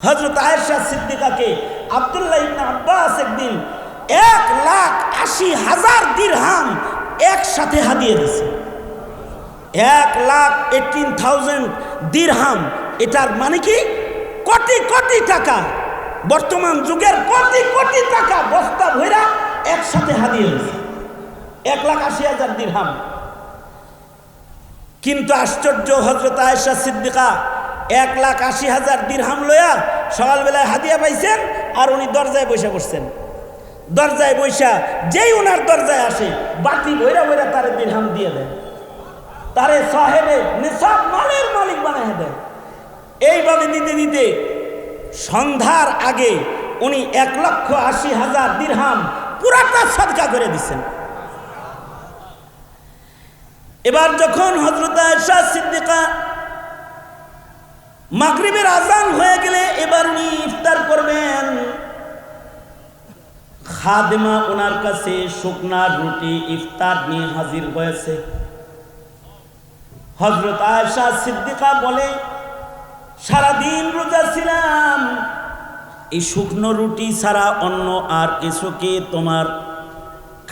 হযরত আয়েশা সিদ্দিকাকে আব্দুল্লাহ ইবনে আব্বাস একদিন 1,80,000 দিরহাম একসাথে হাদিয়ে দিয়েছে। 1,18,000 দিরহাম, এটার মানে কি কোটি কোটি টাকা, বর্তমান যুগের কোটি কোটি টাকা বস্তা ভরা একসাথে হাদিয়ে দিয়েছে। 1,80,000 দিরহাম। কিন্তু আশ্চর্য, হযরত আয়েশা সিদ্দিকা 1,80,000 দিরহাম লইয়া সকালবেলায় হাদিয়া পাইছেন, আর উনি দরজায় বসে পড়ছেন। দরজায় বৈশা যেই উনার দরজায় আসে বাটি ভৈরা ভৈরা তারে দিরহাম দিয়ে দেয়, তারে সাহেবে নিসাব মালের মালিক বানায় দেয়। এইভাবে দিতে দিতে সন্ধ্যার আগে উনি 1,80,000 দিরহাম পুরাটা সাদকা করে দিচ্ছেন। এবার যখন হযরত আয়েশা সিদ্দিকা মাগরিবের আজান হয়ে গেলে এবার উনি ইফতার করবেন, খাদেমা ওনার কাছে শুকনা রুটি ইফতার নিয়ে হাজির হয়েছে। হযরত আয়েশা সিদ্দিকা বলে, সারাদিন রোজা ছিলাম, এই শুকনো রুটি ছাড়া অন্য আর কিছুকে তোমার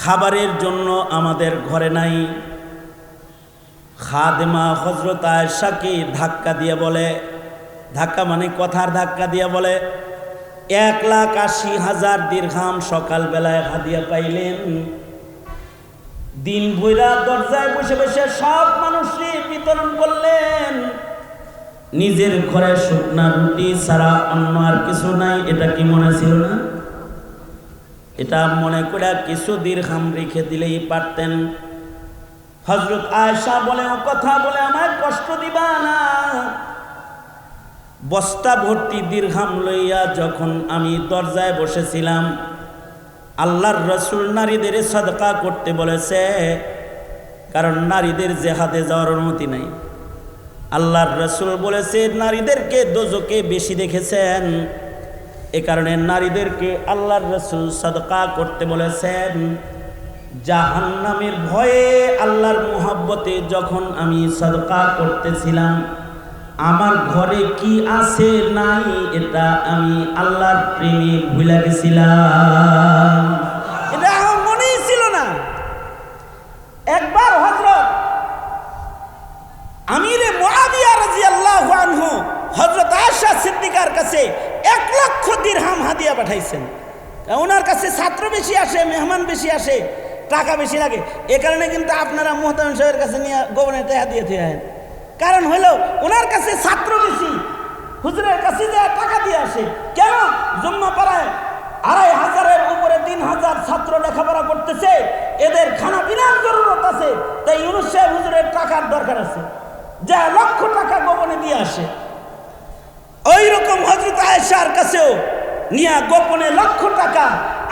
খাবারের জন্য আমাদের ঘরে নাই। খাদেমা হযরত আয়েশাকে ধাক্কা দিয়ে বলে, ধাক্কা মানে কথার ধাক্কা দিয়ে বলে, 1,80,000 দিরহাম সকালবেলায় হাদিয়া পাইলেন, দিন ভৈরা দরজায় বসে বসে সব মানুষকে বিতরণ করলেন, নিজের ঘরে শুকনা রুটি ছাড়া অন্য আর কিছু নাই। এটা কি মনে ছিল না? এটা মনে করে কিছু দিরহাম রেখে দিলেই পারতেন। হযরত আয়েশা বলে, ও কথা বলে আমার কষ্ট দিবা না। বস্তা ভর্তি দিরহাম লইয়া যখন আমি দরজায় বসেছিলাম, আল্লাহর রাসূল নারীদের সাদকা করতে বলেছে, কারণ নারীদের জিহাদে যাওয়ার অনুমতি নাই। আল্লাহর রাসূল বলেছে নারীদেরকে দোজখে বেশি দেখেছেন, এ কারণে নারীদেরকে আল্লাহর রাসূল সাদকা করতে বলেছেন। জাহান্নামের ভয়ে আল্লাহর মুহাব্বতে যখন আমি সাদকা করতেছিলাম, আমার ঘরে কি আছে নাই এটা আমি আল্লাহর প্রেমে ভুলে গেছিলাম, এটা আমার মনেই ছিল না। একবার হযরত আমিরে মুআবিয়া রাদিয়াল্লাহু আনহু হযরত আয়েশা সিদ্দিকার কাছে 1,00,000 দিরহাম হাদিয়া পাঠাইছেন। ওনার কাছে ছাত্র বেশি আসে, মেহমান বেশি আসে, টাকা বেশি লাগে। এ কারণে কিন্তু আপনারা মুহতামিম সাহেবের কাছে নিয়ে গোপনে টাকা দিয়ে থাকেন। কারণ হলো ওনার কাছে ছাত্র বেশি, হুজুরের কাছে যায় টাকা দিয়ে আসে। কেন? জুম্মা পাড়ায় 2,500-এর উপরে 3,000 ছাত্র লেখাপড়া করতেছে, এদের খানা পিনার জরুরত আছে, তাই ইউনুস সাহেব হুজুরের টাকার দরকার আছে, যা লক্ষ টাকা গোপনে দিয়ে আসে। ওই রকম হযরত আয়েশার কাছেও নিয়ে গোপনে লক্ষ টাকা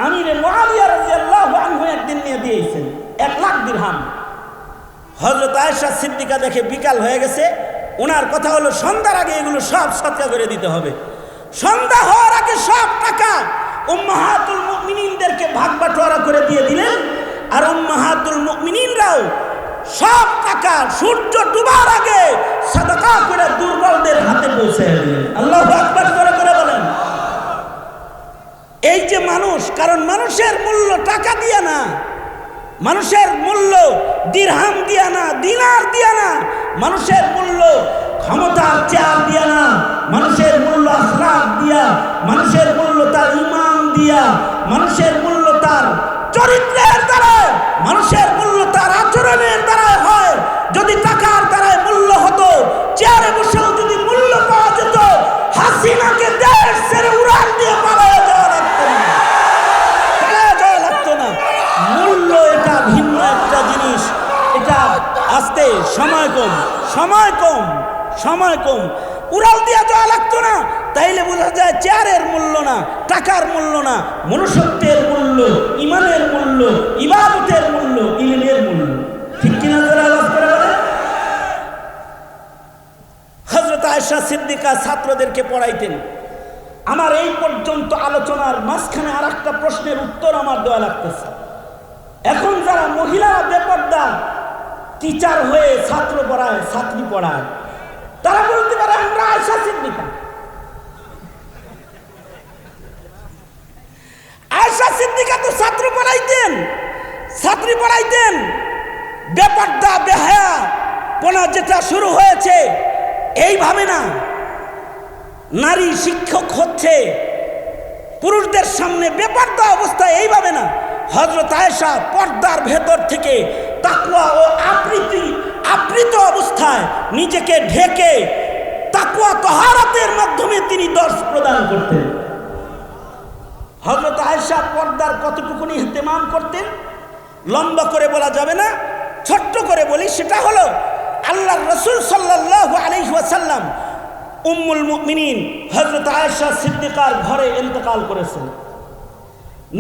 আমিরে মুআবিয়া রাদিয়াল্লাহু আনহু একদিন নিয়ে দিয়েছেন, 1,00,000 দিরহাম। হযরত আয়েশা সিদ্দিকা দেখে বিকাল হয়ে গেছে, ওনার কথা হলো সন্ধ্যার আগে এগুলো সব সদকা করে দিতে হবে। সন্ধ্যা হওয়ার আগে সব টাকা উম্মাহাতুল মুমিনিনদেরকে ভাগ বাটোয়ারা করে দিয়ে দিলেন, আর উম্মাহাতুল মুমিনিনরাও সব টাকা সূর্য ডুবার আগে সাদকা করে দুর্বলদের হাতে পৌঁছে দিলেন। আল্লাহু আকবার করে বলেন। এই যে মানুষ, কারণ মানুষের মূল্য টাকা দিয়া না, মানুষের মূল্য দিরহাম দিয়া না, দিনার দিয়া না, মানুষের মূল্য ক্ষমতার চেয়ার দিয়া না, মানুষের মূল্য আখলাক দিয়া, মানুষের মূল্য তার ঈমান দিয়া, মানুষের মূল্য তার চরিত্রের দ্বারা, মানুষের মূল্য তার আচরণের দ্বারা হয়। যদি টাকার দ্বারাই মূল্য হতো, চেয়ারে বসেও যদি মূল্য পাওয়া যেত, হাসিনাকে দেশ ছেড়ে উড়াল দিয়ে পালায় যাওয়া লাগতো না। মূল্য এটা ভিন্ন একটা জিনিস, এটা আসতে সময় কম উড়াল দিয়ে যাওয়া লাগতো না। তাইলে বোঝা যায় চেয়ারের মূল্য না, টাকার মূল্য না, মনুষ্যত্বের মূল্য, ইমানের মূল্য, ইবাদতের মূল্য, ইলমের মূল্য। ঠিক কিনা আওয়াজ করে বলে। হযরত আয়েশা সিদ্দিকা ছাত্রদেরকে পড়াইতেন। আমার এই পর্যন্ত আলোচনার মাঝখানে আর একটা প্রশ্নের উত্তর আমার দেওয়া লাগতেছে। এখন যারা মহিলারা বেপর্দা টিচার হয়ে ছাত্র পড়ায়, ছাত্রী পড়ায়, তারা বলতে পারে আমরা আয়েশা সিদ্দিকা। সিদ্দিকা তো ছাত্র পড়াইতেন, ছাত্রী পড়াইতেন। বেপর্দা বেহায়া পোনা যেটা শুরু হয়েছে এইভাবে না, নারী শিক্ষক হচ্ছে পুরুষদের সামনে বেপর্দা অবস্থায়, এইভাবে না। হযরত আয়েশা পর্দার ভেতর থেকে তাকওয়া ও আবৃত অবস্থায় নিজেকে ঢেকে তাকওয়া তাহারাতের মাধ্যমে তিনি দর্শ প্রদান করতেন। হযরত আয়েশা পর্দার কতটুকুনি ইহতিমাম করতেন লম্বা করে বলা যাবে না, ছোট্ট করে বলি। সেটা হলো আল্লাহর রাসূল সাল্লাল্লাহু আলাইহি ওয়াসাল্লাম উম্মুল মুমিনিন হযরত আয়েশা সিদ্দিকার ঘরে ইন্তেকাল করেছেন।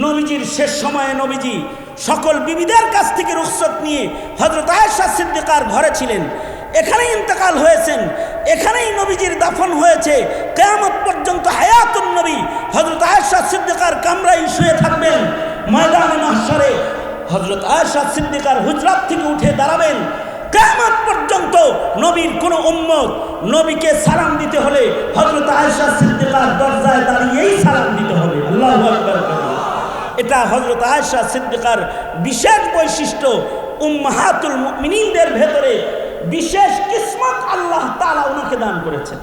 নবীজির শেষ সময়ে নবীজি সকল বিবিদের কাছ থেকে রুখসত নিয়ে হযরত আয়েশা সিদ্দিকার ঘরে ছিলেন। এখানেই ইন্তেকাল হয়েছেন, এখানেই নবীজির দাফন হয়েছে। কিয়ামত পর্যন্ত হায়াতুন নবী হযরত আয়েশা সিদ্দিকার কামরায় শুয়ে থাকবেন। ময়দানে মাহশরে হযরত আয়েশা সিদ্দিকার হুজরাত থেকে উঠে দাঁড়াবেন। কিয়ামত পর্যন্ত নবীর কোন উম্মত নবীকে সালাম দিতে হলে হযরত আয়েশা সিদ্দিকার দরজায় দাঁড়িয়েই সালাম দিতে হবে। আল্লাহু আকবার। এটা হযরত আয়েশা সিদ্দিকার বিশেষ বৈশিষ্ট্য। উম্মাহাতুল মুমিনিনদের ভেতরে বিশেষ কিসমত আল্লাহ তাআলা ওনাকে দান করেছেন।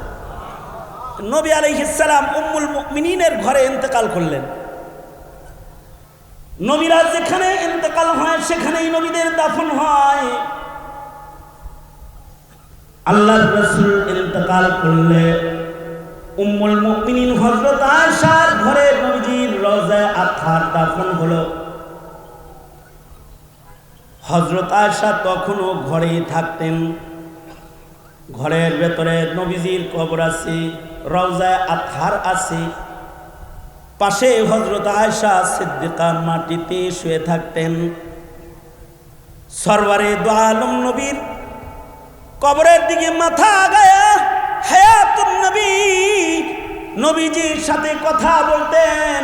নবী আলাইহিস সালাম উম্মুল মুমিনিনের ঘরে ইন্তেকাল করলেন। নবীরা যেখানে ইন্তেকাল হয় সেখানেই নবীদের দাফন হয়। আল্লাহর রাসূল ইন্তেকাল করলে উম্মুল মুমিনিন হযরত আয়েশার ঘরে নবীজির রওজায়ে আতহার দাফন হলো। হযরত আয়েশা তখনও ঘরেই থাকতেন। ঘরের ভেতরে নবীজির কবর আছে, রওজায়ে আতহার আছে। পাশে হযরত আয়েশা সিদ্দিকা মাটিতে শুয়ে থাকতেন। সরওয়ারে দু আলম নবীর কবরের দিকে মাথা আগায়া হায়াতুন নবী নবীজির সাথে কথা বলতেন,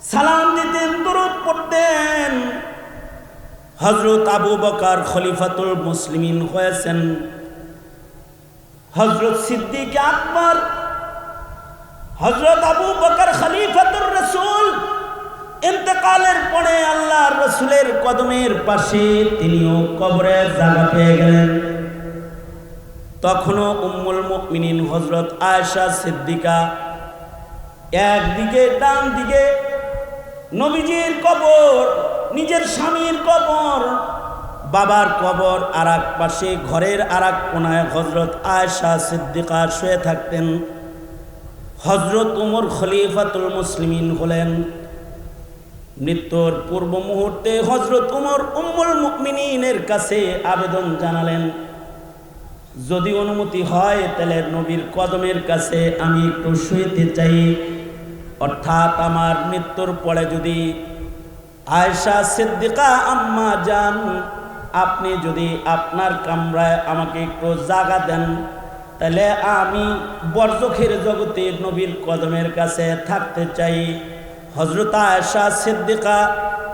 সালাম দিতেন, দরুদ পড়তেন। হযরত আবু বকর খলিফাতুল মুসলিমিন হয়েছেন। হযরত সিদ্দিক আকবর, হযরত আবু বকর খলিফাতুর রাসূল ইন্তেকালের পরে আল্লাহর রাসূলের কদমের পাশে তিনিও কবরের জায়গা পেয়ে গেলেন। তখনও উম্মুল মুমিনিন হযরত আয়েশা সিদ্দিকা একদিকে ডান দিকে নবীজির কবর, নিজের স্বামীর কবর, বাবার কবর আর এক পাশে, ঘরের আর এক কোনায় হযরত আয়েশা সিদ্দিকা শুয়ে থাকতেন। হযরত উমর খলিফাতুল মুসলিমিন হলেন। মৃত্যুর পূর্ব মুহূর্তে হযরত উমর উম্মুল মুমিনিনের কাছে আবেদন জানালেন, যদি অনুমতি হয় তাহলে নবীর কদমের কাছে আমি একটু শুইতে চাই। অর্থাৎ আমার মৃত্যুর পরে যদি আয়েশা সিদ্দিকা আম্মা জান আপনি যদি আপনার কামরায় আমাকে একটু জায়গা দেন তাহলে আমি বরজখের জগতে নবীর কদমের কাছে থাকতে চাই। হযরত আয়েশা সিদ্দিকা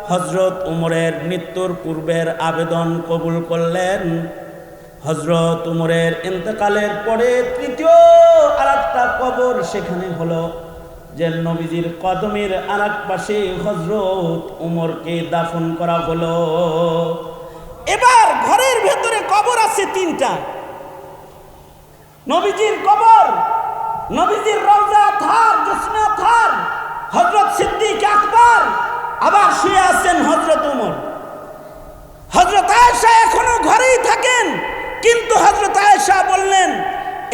হযরত উমরের মৃত্যুর পূর্বের আবেদন কবুল করলেন। হযরত উমরের ইন্তেকালের পরে তৃতীয় আরেকটা কবর সেখানে হলো, যে নবীজির কদমের আরেক পাশে হযরত উমরকে দাফন করা হলো। এবার ঘরের ভেতরে কবর আছে তিনটা। নবীজির কবর, নবীজির রওজা আতহার, জসনা আতহার, হযরত সিদ্দিক আকবর, আবার শুয়ে আছেন হযরত উমর। হযরত আয়েশা এখনো ঘরেই থাকেন, কিন্তু হযরত আয়েশা বললেন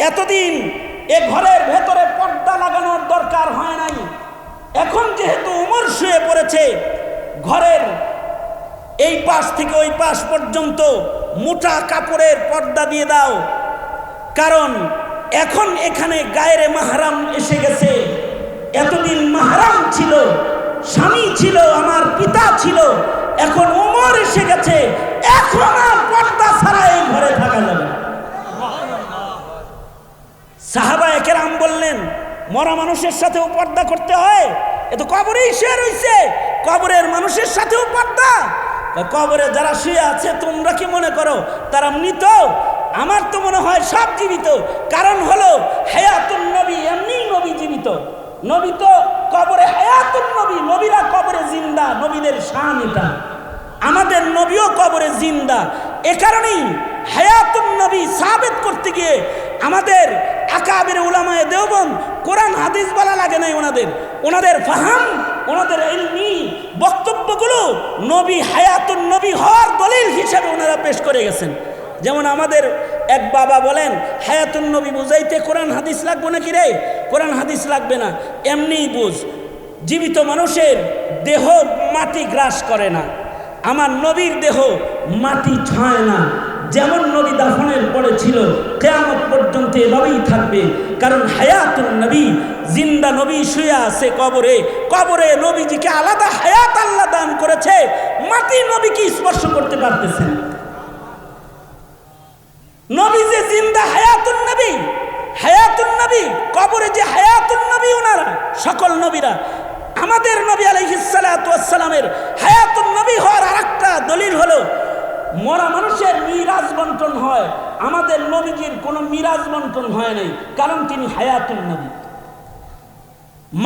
এতদিন এ ঘরের ভেতরে পর্দা লাগানোর দরকার হয় নাই, এখন যেহেতু উমর শুয়ে পড়েছে ঘরের এই পাশ থেকে ওই পাশ পর্যন্ত মোটা কাপড়ের পর্দা দিয়ে দাও, কারণ এখন এখানে গায়রে মাহরাম এসে গেছে। এতদিন মাহরাম ছিল, স্বামী ছিল, আমার পিতা ছিল, এখন উমর এসে গেছে, এখন আর পর্দা ছাড়া এই ঘরে থাকা যাবে না। সাহাবায়ে কেরাম বললেন মরা মানুষের সাথেও পর্দা করতে হয়, এ তো কবরেই শুয়ে রয়েছে, কবরের মানুষের সাথেও পর্দা? কবরে যারা শুয়ে আছে তোমরা কি মনে করো তারা মৃত? আমার তো মনে হয় সব জীবিত। কারণ হলো হায়াতুন নবী, এমনি নবী জীবিত। নবী তো কবরে হায়াতুন নবী, নবীরা কবরে জিন্দা, নবীদের শান এটা। আমাদের নবীও কবরে জিন্দা। এ কারণেই হায়াতুন নবী সাবিত করতে গিয়ে আমাদের আকাবির উলামায়ে দেওবন্দ কোরআন হাদিস বলা লাগে নাই, ওনাদের ফাহাম, ওনাদের ইলমি বক্তব্যগুলো নবী হায়াতুন নবী হওয়ার দলিল হিসেবে ওনারা পেশ করে গেছেন। যেমন আমাদের এক বাবা বলেন, হায়াতুন নবী বুঝাইতে কোরআন হাদিস লাগবে নাকি রে? কোরআন হাদিস লাগবে না, এমনিই বুঝ, জীবিত মানুষের দেহ মাটি গ্রাস করে না, আমার নবীর দেহ মাটি ছয় না। যেমন নবী দাফনের পরে ছিল, কিয়ামত পর্যন্ত এভাবেই থাকবে। কারণ হায়াতুন নবী, জিন্দা নবী শুয়ে আছে কবরে, কবরে নবীজিকে আলাদা হায়াত আল্লাহ দান করেছে, মাটি নবীকে স্পর্শ করতে পারতেছেন। নবী যে জিন্দা হায়াতুন নবী, হায়াতুন নবী, কবরে যে হায়াতুন নবী ওনারা সকল নবীরা। আমাদের নবী আলাইহিস সালাতু ওয়াস সালামের হায়াতুন নবী হওয়ার আরেকটা দলিল হলো মরা মানুষের মিরাজ বন্টন হয়, আমাদের নবীজির কোনো মিরাজ বন্টন হয় নাই, কারণ তিনি হায়াতুন নবী।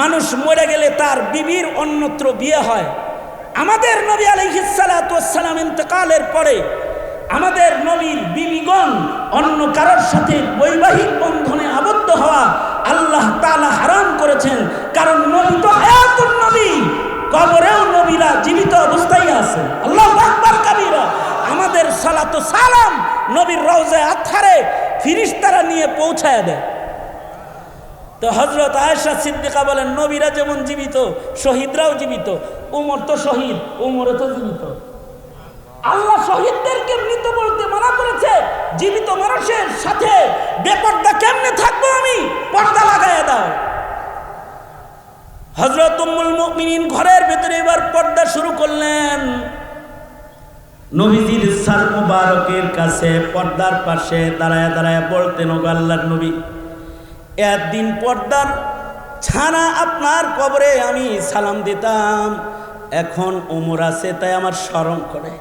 মানুষ মরে গেলে তার বিবির অন্যত্র বিয়ে হয়। আমাদের নবী আলাইহিস সালাতু ওয়াস সালাম ইন্তেকালের পরে আমাদের নবীর বিবিগণ অন্য কারোর সাথে বৈবাহিক বন্ধনে আবদ্ধ হওয়া আল্লাহ তাআলা হারাম করেছেন, কারণ নবী তো হায়াতুন নবী, কবরেও নবীরা জীবিত অবস্থায় আছে। আল্লাহু আকবার কাবীরা। আমাদের সালাতু সালাম নবীর রওজায়ে আতহারে ফেরেশতারা নিয়ে পৌঁছায় দেয়। তো হযরত আয়েশা সিদ্দিকা বলেন, নবীরা যেমন জীবিত, শহীদরাও জীবিত। উমর তো শহীদ, উমরও তো জীবিত। আল্লাহ শহীদদেরকে মৃত বলতে মানা করেছে, জীবিত মানুষের সাথে বেপর্দা কেমনে থাকবো আমি? পর্দা লাগায় দাও। হযরত উম্মুল মুমিনিন ঘরের ভেতরে এবার পর্দা শুরু করলেন। নবীজির সার মুবারকের কাছে পর্দার পাশে দাঁড়ায় দাঁড়ায় বলতেন, ওগো আল্লাহর নবী, একদিন পর্দার ছানা আপনার কবরে আমি সালাম দিতাম, এখন ওমর আছে তাই আমার শরম করে,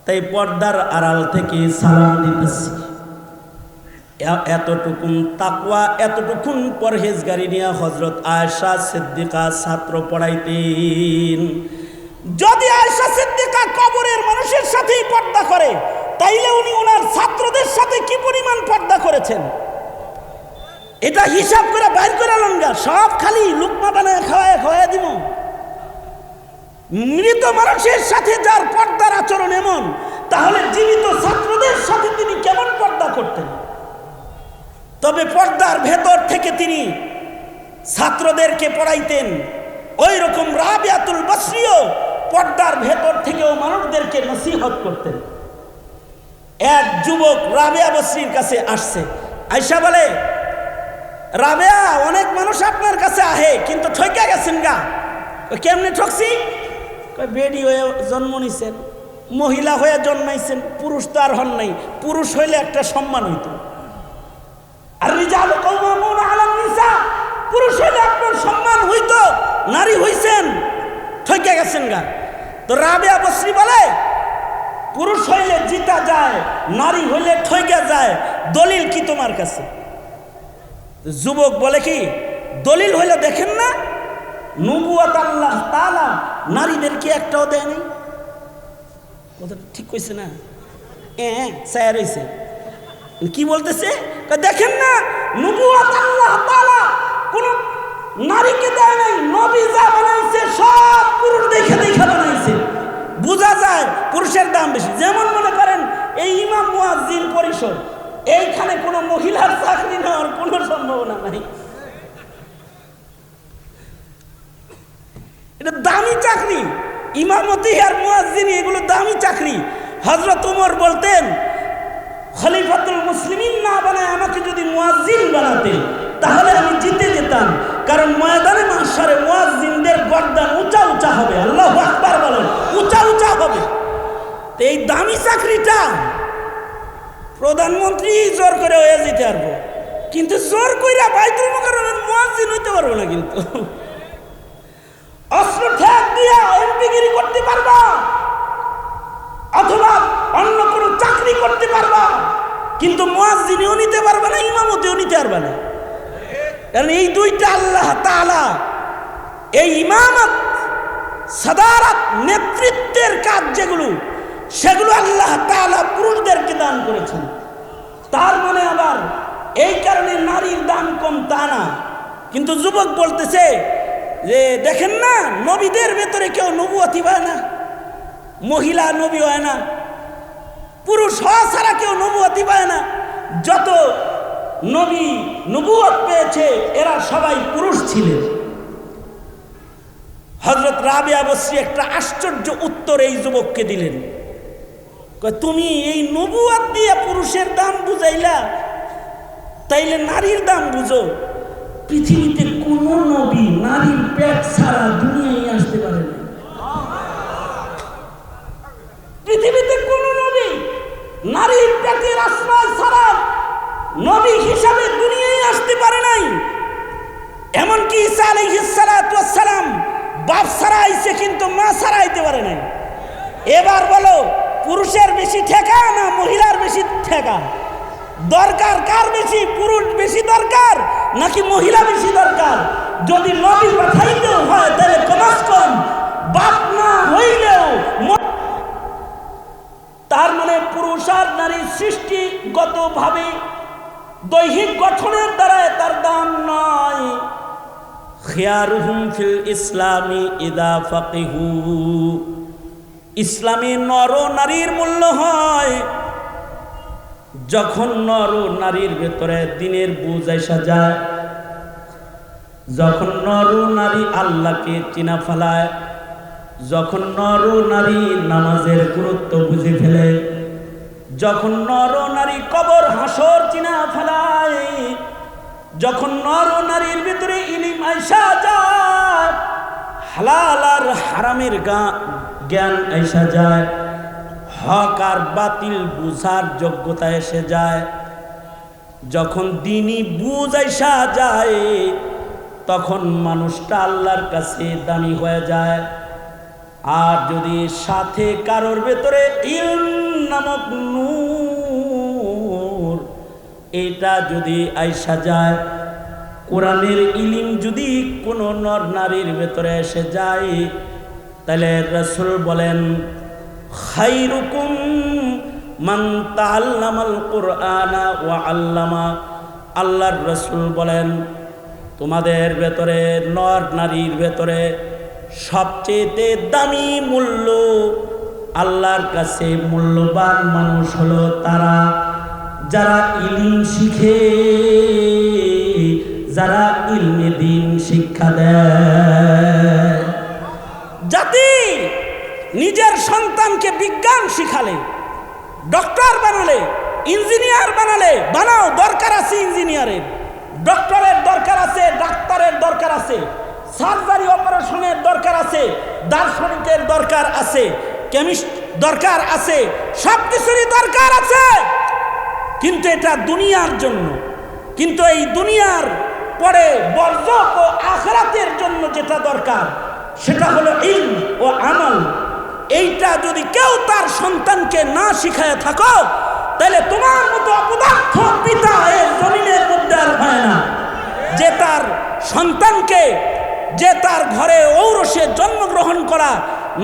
তাই পর্দার আড়াল থেকে সালাম দিতেছি। এতটুকুন তাকওয়া, এতটুকুন পরহেজগারি নিয়ে হযরত আয়েশা সিদ্দিকা ছাত্র পড়াইতেন। যদি আয়েশা সিদ্দিকা কবরের মানুষের সাথেই পর্দা করে, তাইলে উনি ওনার ছাত্রদের সাথে কি পরিমাণ পর্দা করেছেন এটা হিসাব করে বাইর করে লঙ্গা। সব খালি লুকমা বানায় খাওয়ায় দিব। মৃত মানুষের সাথে যার পর্দার আচরণ এমন, তাহলে জীবিত ছাত্রদের সাথে তিনি কেমন পর্দা করতেন? তবে পর্দার ভেতর থেকে তিনি ছাত্রদেরকে পড়াইতেন। ওই রকম রাবিয়াতুল বসরিও পর্দার ভেতর থেকেও মানুষদেরকে নসিহত করতেন। এক যুবক রাবিয়া বসরির কাছে আসছে, আয়েশা বলে, রাবিয়া, অনেক মানুষ আপনার কাছে আহে কিন্তু ঠকে গেছেন গা। কেমনে ঠকছি? বেডি হয়ে জন্ম নিছেন, মহিলা হয়ে জন্মাইছেন, পুরুষ তো আর হন নাই। পুরুষ হইলে একটা সম্মান হইত। আর রিজালু কাওয়ামুনা আলান নিসা, পুরুষ হইলে আপনার সম্মান হইত, নারী হইছেন, ঠকে গেছেন গা। তো রাবিয়া বসরি বলে, পুরুষ হইলে জিতা যায়, নারী হইলে ঠকে যায়, দলিল কি তোমার কাছে? যুবক বলে, কি দলিল হইলে দেখেন না, নবুয়ত আল্লাহ তাআলা নারীদেরকে একটাও দেয় নাই। কথা ঠিক কইছে না? স্যার হইছে কি বলতেছে? দেখেন না, নবুয়ত আল্লাহ তাআলা কোন নারীকে দেয় নাই। নবী যা বানাইছে সব পুরুষ দেখে দেখে বানাইছে। বোঝা যায় পুরুষের দাম বেশি। যেমন মনে করেন এই ইমাম মুয়াজ্জিন পরিষদ, এইখানে কোনো মহিলার চাকরি নেওয়ার কোনো সম্ভাবনা নাই। এটা দামি চাকরি, ইমামতি আর মুয়াজ্জিনি এগুলো দামি চাকরি। হযরত ওমর বলতেন, খলিফাতুল মুসলিমিন না বানায় আমাকে যদি মুয়াজ্জিন বানাতেন তাহলে আমি জিতে যেতাম, কারণ ময়দানে মাহশারে মুয়াজ্জিনদের গর্দান উঁচা উঁচা হবে। আল্লাহু আকবার বলেন, উঁচা উঁচা হবে। তো এই দামি চাকরিটা প্রধানমন্ত্রী জোর করে হয়ে যেতে পারবো, কিন্তু জোর কইরা বাইতুল মুকাররমের মুয়াজ্জিন হইতে পারবো না। কিন্তু অস্ত্র ঠেক দিয়া এমপিগিরি করতে পারবা, অথবা অন্য কোনো চাকরি করতে পারবা, কিন্তু মুয়াজ্জিনও নিতে পারবা না, ইমামতিও নিতে পারবা না। কারণ এই দুইটা আল্লাহ তাআলা এই ইমামত, সাদারাত, নেতৃত্বের কাজ যেগুলো, সেগুলো আল্লাহ তাআলা পুরুষদেরকে দান করেছেন। তার মানে আবার এই কারণে নারীর দাম কম তা না। কিন্তু যুবক বলতেছে যে দেখেন না, নবীদের ভেতরে কেউ নবুয়তি হয় না, মহিলা নবী হয় না, পুরুষ হওয়া ছাড়া কেউ নবুয়তি পায় না। যত নবী নবুয়ত পেয়েছে এরা সবাই পুরুষ ছিলেন। হযরত রাবিয়া বসরি একটা আশ্চর্য উত্তর এই যুবককে দিলেন। তুমি এই নবুয়ত দিয়ে পুরুষের দাম বুঝাইলা, তাইলে নারীর দাম বুঝো। পৃথিবীতে কোন নবী নারীর পেট ছাড়া দুনিয়ায় আসতে পারে না। পৃথিবীতে কোন নবী নারীর পেটের আশ্রয় ছাড়া নবী হিসাবে দুনিয়ায় আসতে পারে নাই। এমনকি ঈসা আলাইহিস সালাতু ওয়াস সালাম বাপ ছাড়া আইছে, কিন্তু মা ছাড়া আইতে পারে নাই। এবার বলো, পুরুষের বেশি ঠেকা না মহিলার বেশি ঠেকা? দরকার কার বেশি? পুরুষ বেশি দরকার নাকি মহিলা বেশি দরকার? যদি নবী পাঠাইতে হয় তাহলে কমাস কম বাপ না হইলেও, তার মানে পুরুষ আর নারী সৃষ্টিগতভাবে দৈহিক গঠনের দ্বারা তার দাম নয়। খিয়ারুহুম ফিল ইসলামি ইদা ফাকিহু, ইসলামে নর নারীর মূল্য হয় যখন নর নারীর ভেতরে দিনের বুঝ আইসা যায়, যখন নর নারী আল্লাহকে চিনা ফেলায়, যখন নর নারী নামাজের গুরুত্ব বুঝে ফেলে, যখন নর নারী কবর হাসর চিনা ফেলায়, যখন নর নারীর ভিতরে ইলম আইসা যায়, হালাল আর হারামের জ্ঞান আইসা যায়, হক আর বাতিল বুঝার যোগ্যতা এসে যায়, যখন দ্বীনি বুঝ আইসা যায়, তখন মানুষটা আল্লাহর কাছে দামি হয়ে যায়। আর যদি সাথে কারোর ভেতরে ইলম নামক নূর, এটা যদি আইসা যায়, কোরআনের ইলম যদি কোনো নর নারীর ভেতরে এসে যায়, তাহলে রাসূল বলেন খায়রুকুম মান তাআল্লামাল কুরআনা ওয়া আল্লামা। আল্লাহর রাসূল বলেন তোমাদের ভেতরে, নর নারীর ভেতরে সবচেয়ে দামি মূল্য আল্লাহর কাছে মূল্যবান মানুষ হলো তারা যারা ইলম শিখে, যারা ইলমে দ্বীন শিক্ষা দেয়। জাতি নিজের সন্তানকে বিজ্ঞান শিখালে, ডক্টর বানালে, ইঞ্জিনিয়ার বানালে, বানাও, দরকার আছে ইঞ্জিনিয়ারের, ডক্টরের দরকার আছে, ডাক্তারের দরকার আছে, সার্জারি অপারেশনের দরকার আছে, দার্শনিকের দরকার আছে, কেমিস্ট দরকার আছে, সব কিছুরই দরকার আছে। কিন্তু এটা দুনিয়ার জন্য। কিন্তু এই দুনিয়ার পরে বরজখ ও আখিরাতের জন্য যেটা দরকার সেটা হলো ইলম ও আমল। এইটা যদি কেউ তার সন্তানকে না শিখায় থাকো, তাহলে তোমার মতো অপদার্থ পিতা এই জমিনের মধ্যে আর হয় না, যে তার সন্তানকে, যে তার ঘরে ঔরসে জন্মগ্রহণ করা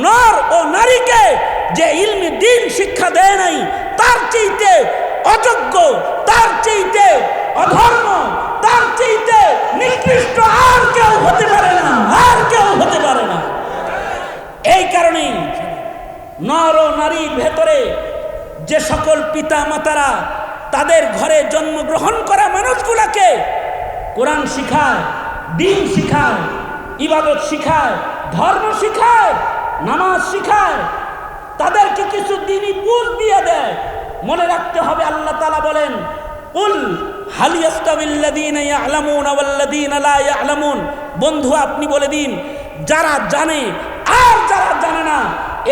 নর ও নারীকে যে ইলমি দ্বীন শিক্ষা দেয় নাই, তার চাইতে অযোগ্য, তার চাইতে অধর্ম, তার চাইতে নিকৃষ্ট আর কেউ হতে পারে না, আর কেউ হতে পারে না। এই কারণেই নর ও নারীর ভেতরে যে সকল পিতা মাতারা তাদের ঘরে জন্মগ্রহণ করা মানুষগুলাকে কোরআন শিখায়, দ্বীন শিখায়, ইবাদত শিখায়, ধর্ম শিখায়, নামাজ শিখায়, তাদেরকে কিছু দ্বীনি বুঝ দিয়ে দেয়। মনে রাখতে হবে আল্লাহ তাআলা বলেন কুল হাল ইয়াস্তাবিল্লাযীনা ইয়া'লামুনা ওয়াল্লাযীনা লা ইয়া'লামুন। বন্ধু আপনি বলে দিন, যারা জানে আর যারা জানে না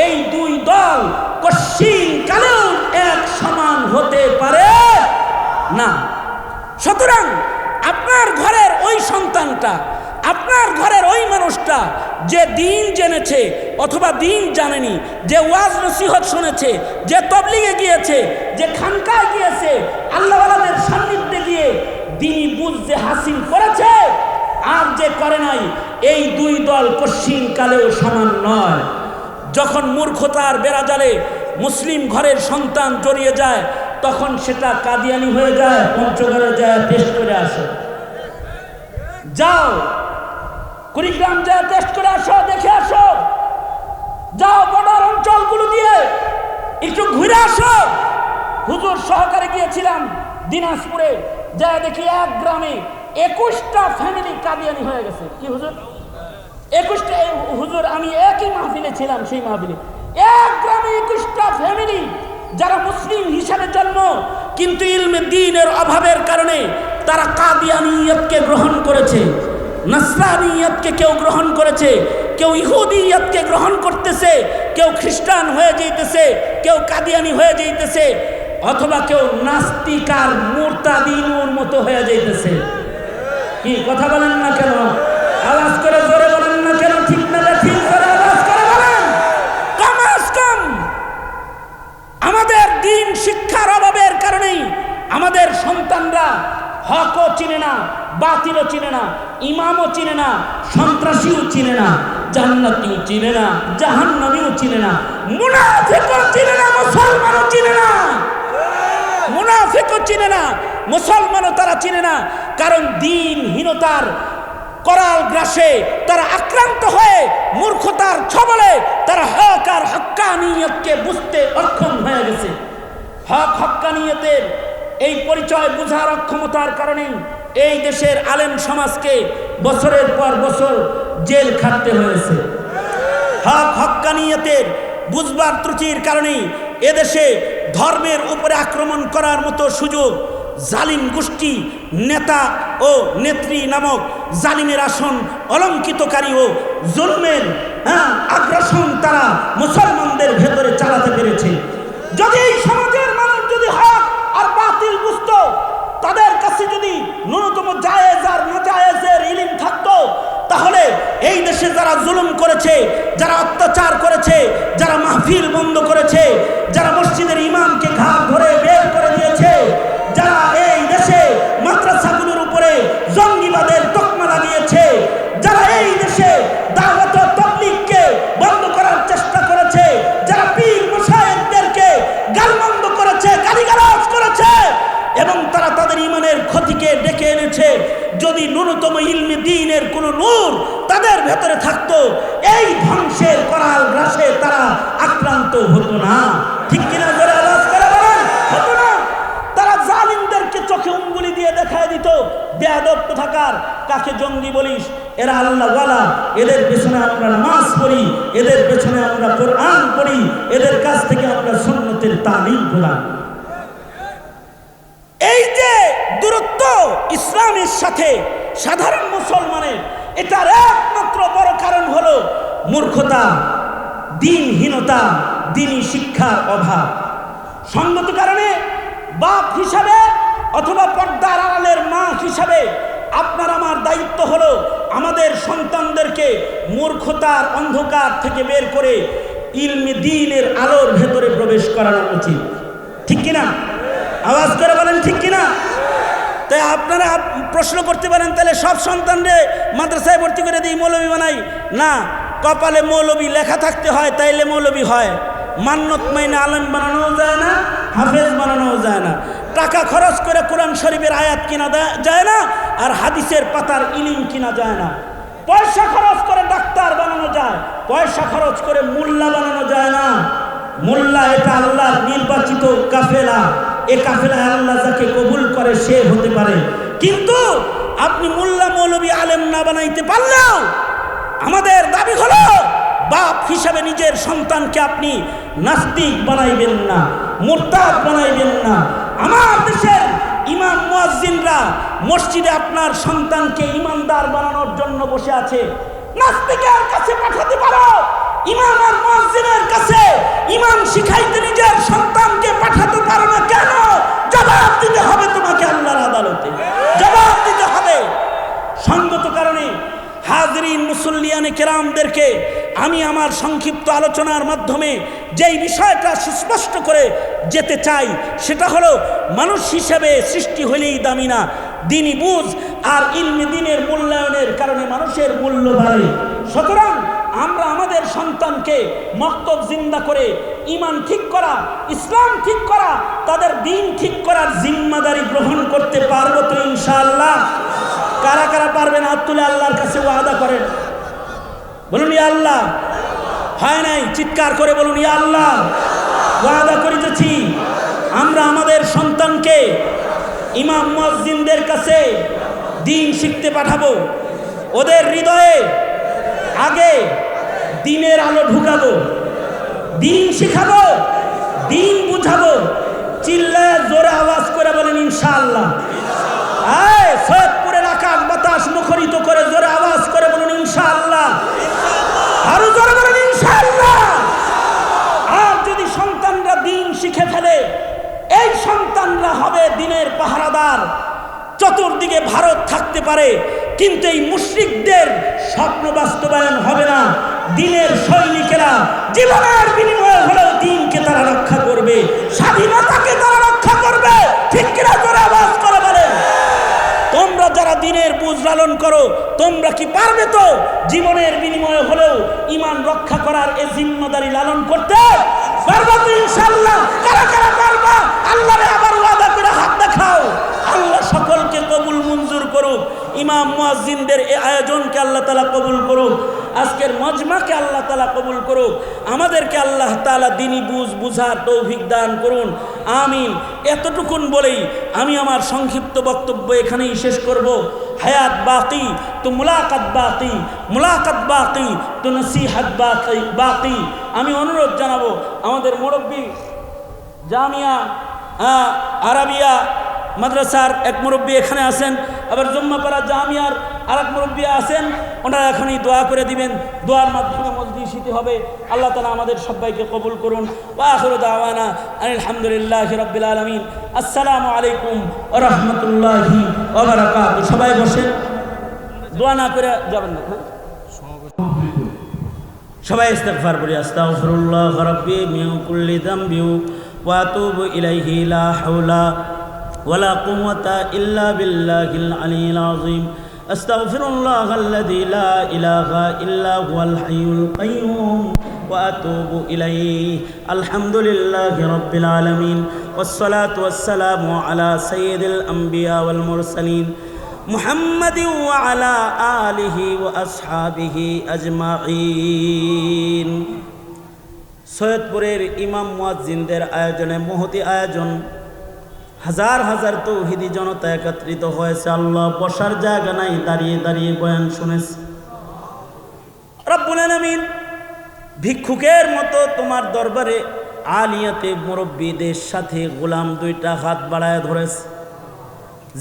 এই দুই দল কশিন কালেও এক সমান হতে পারে না। সুতরাং আপনার ঘরের ওই সন্তানটা, আপনার ঘরের ওই মানুষটা যে দ্বীন জেনেছে অথবা দ্বীন জানেনি, যে ওয়াজ নসিহত শুনেছে, যে তবলিগে গিয়েছে, যে খানকায় গিয়েছে, আল্লাহওয়ালাদের সান্নিধ্যে গিয়ে দ্বীনি বুঝ যে হাসিল করেছে, আর যে করে নাই, এই দুই দল কশ্চিনকালেও সমান নয়। যখন মূর্খতার বেড়াজালে মুসলিম ঘরের সন্তান জড়িয়ে যায়, তখন সেটা কাদিয়ানি হয়ে যায়। পঞ্চগড়ে যায় টেস্ট করে আসো, যাও কুড়িগ্রাম যায় টেস্ট করে আসো, দেখে আসো, যাও বর্ডার অঞ্চলগুলো দিয়ে একটু ঘুরে আসো। হুজুর সহকারে গিয়েছিলাম দিনাজপুরে, যা দেখি এক গ্রামে 21টা ফ্যামিলি কাদিয়ানি হয়ে গেছে। কি হুজুর? 21টা হুজুর, আমি একই মাহফিলে ছিলাম, সেই মাহফিলে এক গ্রামে 21টা ফ্যামিলি, যারা মুসলিম হিসাবে জন্ম, কিন্তু ইলমে দ্বীনের অভাবের কারণে তারা কাদিয়ানিয়তকে গ্রহণ করেছে, নাসরানিয়তকে কেউ গ্রহণ করেছে, কেউ ইহুদিয়তকে গ্রহণ করতেছে, কেউ খ্রিস্টান হয়ে যাইতেছে, কেউ কাদিয়ানি হয়ে যাইতেছে, অথবা কেউ নাস্তিক আর মুরতাদিনুর মতো হয়ে যাইতেছে। কি কথা বলেন না কেন? আওয়াজ করে জোরে বলেন না কেন? ঠিক না ঠিক করে আওয়াজ করে বলেন। কমাস কম আমাদের দ্বীন শিক্ষার অভাবের কারণেই আমাদের সন্তানরা হকও চিনে না, বাতিলও চিনে না, ইমামও চিনে না, সন্ত্রাসীও চিনে না, জান্নাতীও চিনে না, জাহান্নামীও চিনে না, মুনাফিকও চিনে না, মুসলমানও চিনে না। মুনাফিকও চিনে না, মুসলমানও তারা চিনে না, কারণ দ্বীনহীনতার করাল গ্রাসে তারা আক্রান্ত হয়ে মূর্খতার ছবলে তারা হক আর হক্কানিয়তকে বুঝতে অক্ষম হয়ে গেছে। হক হক্কানিয়তের এই পরিচয় বুঝার অক্ষমতার কারণে এই দেশের আলেম সমাজকে বছরের পর বছর জেল খাটতে হয়েছে। হক হক্কানিয়তের বুঝবার ত্রুটির কারণে এদেশে ধর্মের উপরে আক্রমণ করার মতো সুযোগ জালিম গোষ্ঠী নেতা ও নেত্রী নামক জালিমের আসন অলঙ্কিতকারী ও জুলমের আগ্রাসন তারা মুসলমানদের ভেতরে চালাতে পেরেছে। যদি এই সমাজের মানুষ যদি হক আর বাতিল বুঝতো, তাদের কাছে যদি ন্যূনতম জায়েজ আর নাজায়েজের ইলম থাকতো, তাহলে এই দেশে যারা জুলুম করেছে, যারা অত্যাচার করেছে, যারা মাহফিল বন্ধ করেছে, যারা মসজিদের ইমামকে ঘাট ধরে বের করে দিয়েছে, যারা এই দেশে মাদ্রাসাগুলোর উপরে জঙ্গিবাদের তকমা লাগিয়েছে, যারা এই দেশে দাওয়াত ও তাবলীগকে বন্ধ করার চেষ্টা করেছে, যারা পীর মুশায়েখদেরকে গালমন্দ করেছে, গালিগালাজ করেছে, এবং তারা তাদের ইমানের ক্ষতিকে ডেকে এনেছে, যদি ন্যূনতম ইলমে দ্বীনের কোনো নূর তাদের ভেতরে থাকতো, এই ধ্বংসের করাল গ্রাসে তারা আক্রান্ত হতো না। ঠিক কিনা জোরে আওয়াজ করে বলেন? হতো না। তারা জালিমদেরকে চোখে উঙ্গুলি দিয়ে দেখায় দিত, বেয়াদব কোথাকার, কাকে জঙ্গি বলিস, এরা আল্লাহওয়ালা, এদের পেছনে আমরা নামাজ পড়ি, এদের পেছনে আমরা কোরআন পড়ি, এদের কাছ থেকে আমরা সুন্নতের তালিম পেলাম। এই যে দূরত্ব ইসলামের সাথে সাধারণ মুসলমানের, এটার একমাত্র বড় কারণ হলো মূর্খতা, দ্বীনহীনতা, দ্বীনি শিক্ষার অভাব। সঙ্গত কারণে বাপ হিসাবে অথবা পর্দার আড়ালের মা হিসাবে আপনার আমার দায়িত্ব হলো আমাদের সন্তানদেরকে মূর্খতার অন্ধকার থেকে বের করে ইলমে দ্বীনের আলোর ভেতরে প্রবেশ করানো উচিত। ঠিক কিনা? আওয়াজ করে বলেন ঠিক কিনা? তাই আপনারা প্রশ্ন করতে পারেন, তাহলে সব সন্তানরে মাদ্রাসায় ভর্তি করে দিই, মৌলবী বানাই? না, কপালে মৌলবী লেখা থাকতে হয়, তাইলে মৌলবী হয়। মান্নত মাইনে আলেম বানানোও যায় না, হাফেজ বানানোও যায় না। টাকা খরচ করে কোরআন শরীফের আয়াত কিনা যায় না, আর হাদিসের পাতার ইলিম কিনা যায় না। পয়সা খরচ করে ডাক্তার বানানো যায়, পয়সা খরচ করে মোল্লা বানানো যায় না। মোল্লা এটা আল্লাহর নির্বাচিত কাফেলা, এ কাফেলা আল্লাহ যাকে কবুল করে সে হতে পারে। কিন্তু আপনি মোল্লা মৌলবী আলেম না বানাইতে পারলেও আমাদের দাবি হলো বাপ হিসাবে নিজের সন্তানকে আপনি নাস্তিক বানাইবেন না, মুরতাদ বানাইবেন না। আমার দেশের ইমাম মুয়াজ্জিনরা মসজিদে আপনার সন্তানকে ইমানদার বানানোর জন্য বসে আছে। নাস্তিকের কাছে পাঠাতে পারো, ইমাম আর মুয়াজ্জিনের কাছে ইমান শিখাইতে নিজের সন্তানকে পাঠাতে পারো না কেন? জবাব দিতে হবে তোমাকে আল্লাহর আদালতে, জবাব দিতে হবে। সঙ্গত কারণে হাজরিন মুসল্লিয়ানে কেরামদেরকে আমি আমার সংক্ষিপ্ত আলোচনার মাধ্যমে যেই বিষয়টা সুস্পষ্ট করে যেতে চাই, সেটা হলো মানুষ হিসেবে সৃষ্টি হলেই দামি না, দিনই বুঝ আর ইলমে দিনের মূল্যায়নের কারণে মানুষের মূল্য বাড়ে। সুতরাং আমরা আমাদের সন্তানকে মক্তব জিন্দা করে ঈমান ঠিক করা, ইসলাম ঠিক করা, তাদের দিন ঠিক করার জিম্মাদারি গ্রহণ করতে পারবো তো ইনশাআল্লাহ? কারা কারা পারবেন হাত তুলে আল্লাহর কাছে ওয়াদা করেন, বলুন ইয়া আল্লাহ। হয় নাই? চিৎকার করে বলুন ইয়া আল্লাহ। ওয়াদা করিতেছি আমরা আমাদের সন্তানকে ইমাম মুয়াজ্জিনদের কাছে দিন শিখতে পাঠাবো। ওদের হৃদয়ে আগে দিনের আলো ঢুকাবো, দিন শিখাবো, দিন বুঝাবো। চিল্লায় জোরে আওয়াজ করে বলেন ইনশাআল্লাহ। সৈয়দপুরের আকাশ বাতাস মুখরিত করে জোরে আওয়াজ করে বলুন ইনশাআল্লাহ। আরো জোরে বলেন ইনশাআল্লাহ। আর যদি সন্তানরা দিন শিখে ফেলে, এই সন্তানরা হবে দিনের পাহারাদার। চতুর্দিকে ভারত থাকতে পারে, কিন্তু এই মুশরিকদের স্বপ্ন বাস্তবায়ন হবে না। দিনের সৈনিকেরা জীবনের বিনিময়ে হলেও দিনকে তারা রক্ষা করবে, স্বাধীনতাকে তারা রক্ষা করবে। ঠিক কিনা জোরে আওয়াজ করে বলেন। তোমরা যারা দিনের বুঝ লালন করো, তোমরা কি পারবে তো জীবনের বিনিময়ে হলেও ঈমান রক্ষা করার এই জিম্মাদারি লালন করতে? পারবা তো ইনশাআল্লাহ? কারা কারা পারবা? আল্লাহরে আবার ওয়াদা করে হাত দেখাও। আল্লাহ সকলকে কবুল মঞ্জুর করুক। ইমাম মুয়াজ্জিনদের এই আয়োজনকে আল্লাহ তাআলা কবুল করুক। আজকের মজমাকে আল্লাহ তাআলা কবুল করুক। আমাদেরকে আল্লাহ তাআলা দ্বীনি বুঝার তৌফিক দান করুন, আমিন। এতটুকুন বলেই আমি আমার সংক্ষিপ্ত বক্তব্য এখানেই শেষ করব। হায়াত বাকি তো মুলাকাত বাকি, মুলাকাত বাকি তো নসিহাত বাকি। আমি অনুরোধ জানাবো আমাদের মুরব্বী জামিয়া আরাবিয়া মাদ্রাসার এক মুরব্বী এখানে আছেন, আবার জম্মাপাড়া জামিয়ার আরেক মুরব্বী আছেন। ওনারা এখনই দোয়া করে দিবেন। দোয়ার মাধ্যমে মজলিসিতে হবে। আল্লাহ তাআলা আমাদের সবাইকে কবুল করুন। ওয়া আখিরু দাওয়ানা আলহামদুলিল্লাহি রাব্বিল আলামিন। আসসালামু আলাইকুম ওয়া রাহমাতুল্লাহি ওয়া বারাকাতুহু। সবাই বসেন, দোয়া না করে যাবেন না। সবাই ইস্তিগফার করি। আস্তাগফিরুল্লাহ রাব্বি মিন কুল্লি যামবি ওয়া আতুবু ইলাইহি লা হাওলা ওয়ালা কুওয়াতা ইল্লা বিল্লাহিল আলিয়্যিল আযীম। আস্তাগফিরুল্লাহ আল্লাযী লা ইলাহা ইল্লা হুয়াল হাইয়ুল কাইয়্যুম ওয়া আতুবু ইলাইহি। আলহামদুলিল্লাহি রাব্বিল আলামিন ওয়াসসালাতু ওয়াসসালামু আলা সাইয়্যিদিল আম্বিয়া ওয়াল মুরসালিন মুহাম্মাদিন ওয়া আলা আলিহি ওয়া আসহাবিহি আজমাইন। সৈয়দপুরের ইমাম মুয়াজ্জিনদের আয়োজনে মহতি আয়োজন, হাজার হাজার তৌহিদি জনতা একত্রিত হয়েছে। আল্লাহ বসার জায়গা নাই, দাঁড়িয়ে দাঁড়িয়ে বয়ান শুনেছে। রব্বুল আলামিন ভিক্ষুকের মতো তোমার দরবারে আলিয়াতে মুরব্বীদের সাথে গোলাম দুইটা হাত বাড়ায় ধরেছে।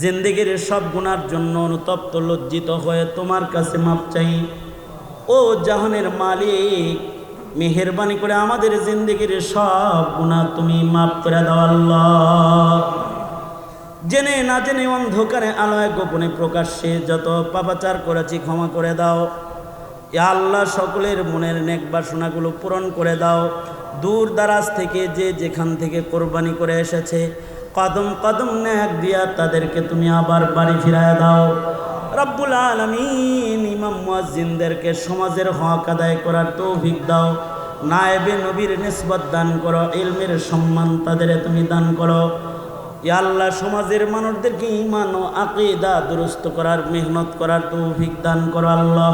জিন্দেগির সব গুনার জন্য অনুতপ্ত লজ্জিত হয়ে তোমার কাছে মাপ চাই। ও জাহানের মালিক, মেহেরবানি করে আমাদের জিন্দেগির সব গুনাহ তুমি মাফ করে দাও আল্লাহ। জেনে না জেনে অন্ধকারে আলোয় গোপনে প্রকাশ্যে যত পাপাচার করেছি ক্ষমা করে দাও। ইয়া আল্লাহ, সকলের মনের নেক বাসনাগুলো পূরণ করে দাও। দূর দারাজ থেকে যে যেখান থেকে কোরবানি করে এসেছে, কদম কদম নেক দিয়া তাদেরকে তুমি আবার বাড়ি ফিরায় দাও। রব্বুল আলামিন ইমাম মুয়াজ্জিনদেরকে সমাজের হক আদায় করার তৌফিক দাও। নায়েবে নবীর নিসবত দান করো, ইলমের সম্মান তাদের তুমি দান করো। ইয়া আল্লাহ, সমাজের মানুষদেরকে ঈমান ও আকীদা দুরুস্ত করার মেহনত করার তৌফিক দান করো আল্লাহ।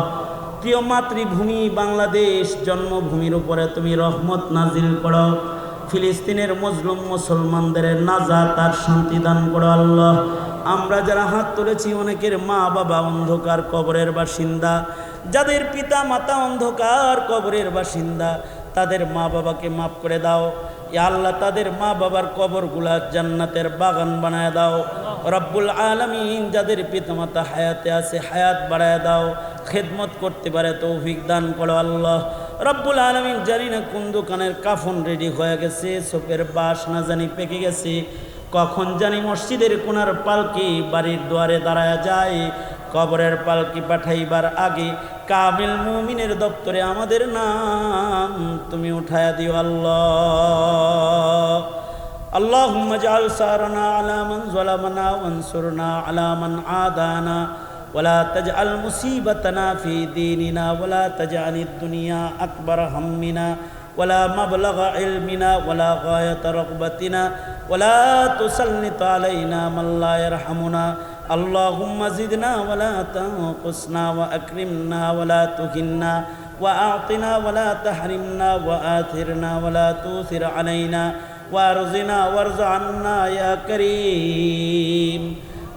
প্রিয় মাতৃভূমি বাংলাদেশ জন্মভূমির উপরে তুমি রহমত নাজিল করো। ফিলিস্তিনের মজলুম মুসলমানদের নাজাত আর শান্তি দান করো আল্লাহ। আমরা যারা হাত তুলেছি অনেকের মা বাবা অন্ধকার কবরের বাসিন্দা, যাদের পিতা মাতা অন্ধকার কবরের বাসিন্দা, তাদের মা বাবাকে মাফ করে দাও। ইয়া আল্লাহ, তাদের মা বাবার কবরগুলা জান্নাতের বাগান বানায় দাও। রব্বুল আলামিন যাদের পিতা মাতা হায়াতে আছে হায়াত বাড়ায় দাও, খেদমত করতে পারে তৌফিক দান করো আল্লাহ। রব্বুল আলামিন জানি না কোন দোকানের কাফন রেডি হয়ে গেছে, সোপের বাস না জানি পেকে গেছে, কখন জানি মসজিদের কোনার পালকি বাড়ির দুয়ারে দাঁড়ায় যায়। কবরের পালকি পাঠাইবার আগে কামিল মুমিনের দপ্তরে আমাদের নাম তুমি উঠায়া দিও আল্লাহ। اللهم اجعل ثارنا على من ظلمنا وانصرنا على من عادانا ولا تجعل مصيبتنا في ديننا ولا تجعل الدنيا أكبر همنا ولا مبلغ علمنا ولا غاية رغبتنا ولا تسلط علينا من لا يرحمنا اللهم زدنا ولا تنقصنا وأكرمنا ولا تهنا وأعطنا ولا تحرمنا وآثرنا ولا تؤثر علينا وارزنا وارض عنا يا كريم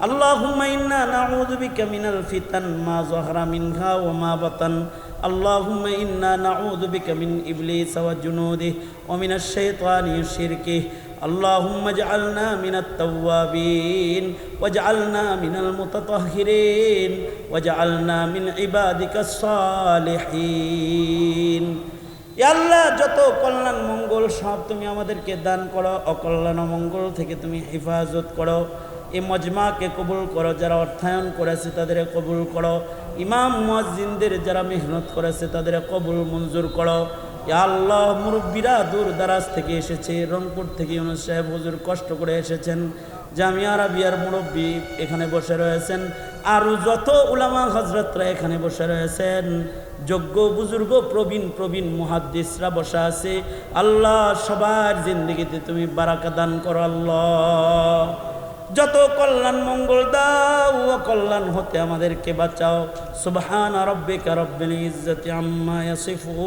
اللهم إنا نعوذ بك من الفتن ما ظهر منها وما بطن اللهم إنا نعوذ بك من إبليس وجنوده ومن الشيطان وشركه اللهم اجعلنا من التوابين واجعلنا من المتطهرين واجعلنا من عبادك الصالحين ইয়া আল্লাহ যত কল্যাণ মঙ্গল সব তুমি আমাদেরকে দান করো অকল্যাণ মঙ্গল থেকে তুমি হেফাজত করো এই মজমাকে কবুল করো যারা অর্থায়ন করেছে তাদের কবুল করো ইমাম মুয়াজ্জিনদের যারা মেহনত করেছে তাদের কবুল মঞ্জুর করো ইয়া আল্লাহ মুরব্বীরা দূর দারাজ থেকে এসেছে রংপুর থেকে ইউনুস সাহেব হুজুর কষ্ট করে এসেছেন জামিয়া আরাবিয়ার মুরব্বী এখানে বসে রয়েছেন আরও যত উলামা হযরতরা এখানে বসে রয়েছেন যোগ্য বুজুর্গ প্রবীণ মুহাদ্দিসরা বসা আছে আল্লাহ সবার জিন্দেগিতে তুমি বারাকা দান করো আল্লাহ যত কল্যাণ মঙ্গল দাও অকল্যাণ হতে আমাদেরকে বাঁচাও সুবহান রাব্বিকা রব্বিল ইজ্জাতি আম্মা ইয়াসিফুন